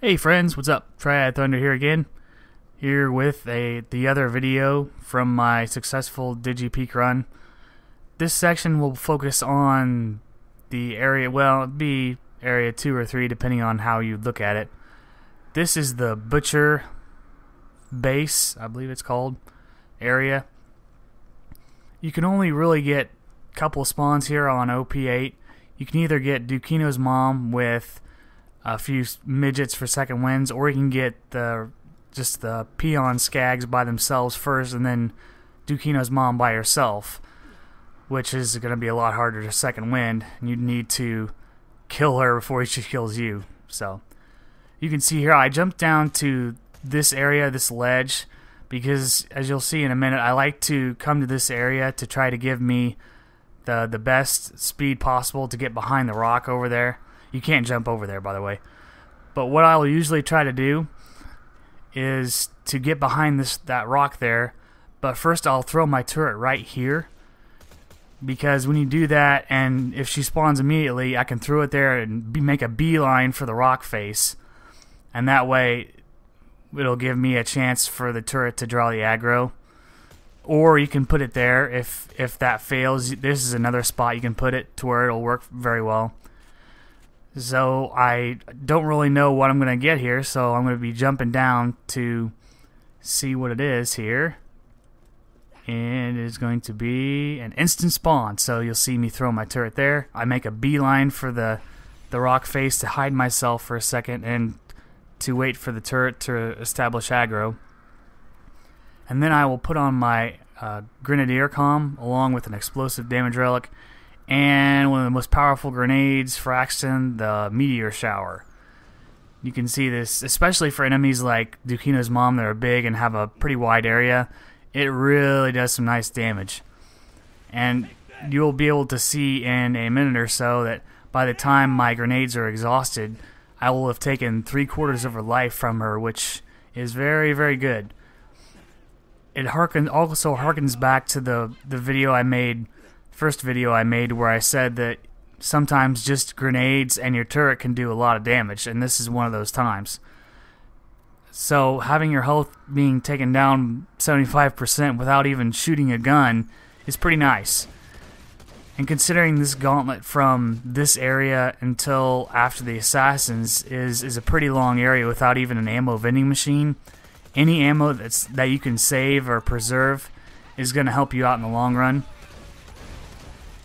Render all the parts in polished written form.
Hey friends, what's up? Triad Thunder here again, here with the other video from my successful DigiPeak run. This section will focus on the area, well, it'd be area 2 or 3 depending on how you look at it. This is the Butcher base, I believe it's called, area. You can only really get a couple of spawns here on OP8. You can either get Dukino's mom with a few midgets for second wins, or you can get just the peon skags by themselves first, and then Dukino's mom by herself, which is going to be a lot harder to second win. You'd need to kill her before she kills you. So you can see here I jumped down to this area, this ledge, because as you'll see in a minute, I like to come to this area to try to give me the best speed possible to get behind the rock over there. You can't jump over there, by the way. But what I will usually try to do is to get behind that rock there. But first I'll throw my turret right here, because when you do that, and if she spawns immediately, I can throw it there and make a beeline for the rock face. And that way it'll give me a chance for the turret to draw the aggro. Or you can put it there if that fails. This is another spot you can put it to where it'll work very well. So I don't really know what I'm going to get here, so I'm going to be jumping down to see what it is here. And it is going to be an instant spawn, so you'll see me throw my turret there. I make a beeline for the rock face to hide myself for a second and to wait for the turret to establish aggro. And then I will put on my Grenadier comm along with an explosive damage relic and one of the most powerful grenades for Axton, the Meteor Shower. You can see this, especially for enemies like Dukino's mom that are big and have a pretty wide area. It really does some nice damage. And you'll be able to see in a minute or so that by the time my grenades are exhausted, I will have taken 3/4 of her life from her, which is very, very good. It also harkens back to the video I made, first video I made, where I said that sometimes just grenades and your turret can do a lot of damage, and this is one of those times. So having your health being taken down 75% without even shooting a gun is pretty nice. And considering this gauntlet from this area until after the assassins is a pretty long area without even an ammo vending machine, any ammo that you can save or preserve is going to help you out in the long run.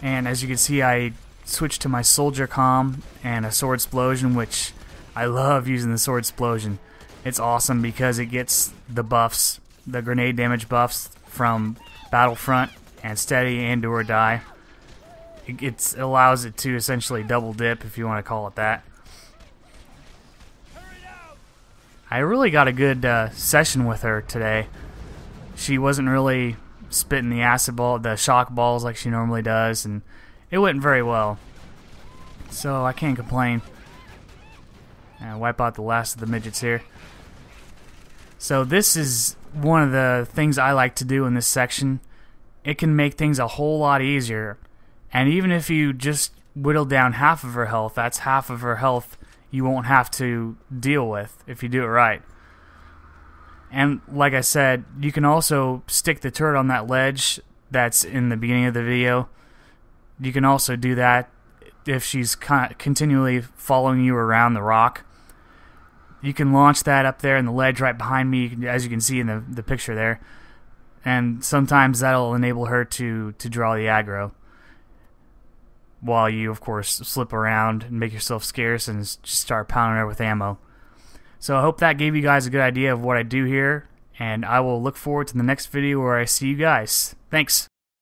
And as you can see, I switched to my soldier comm and a sword explosion, which I love using the sword explosion. It's awesome because it gets the buffs, the grenade damage buffs from Battlefront and Steady and Do or Die. It allows it to essentially double dip, if you want to call it that. I really got a good session with her today. She wasn't really spitting the shock balls like she normally does, and it went very well. So I can't complain. Wipe out the last of the midgets here. So this is one of the things I like to do in this section. It can make things a whole lot easier. And even if you just whittle down half of her health, that's half of her health you won't have to deal with if you do it right. And like I said, you can also stick the turret on that ledge that's in the beginning of the video. You can also do that if she's continually following you around the rock. You can launch that up there in the ledge right behind me, as you can see in the picture there. And sometimes that'll enable her to draw the aggro, while you, of course, slip around and make yourself scarce and just start pounding her with ammo. So I hope that gave you guys a good idea of what I do here, and I will look forward to the next video where I see you guys. Thanks!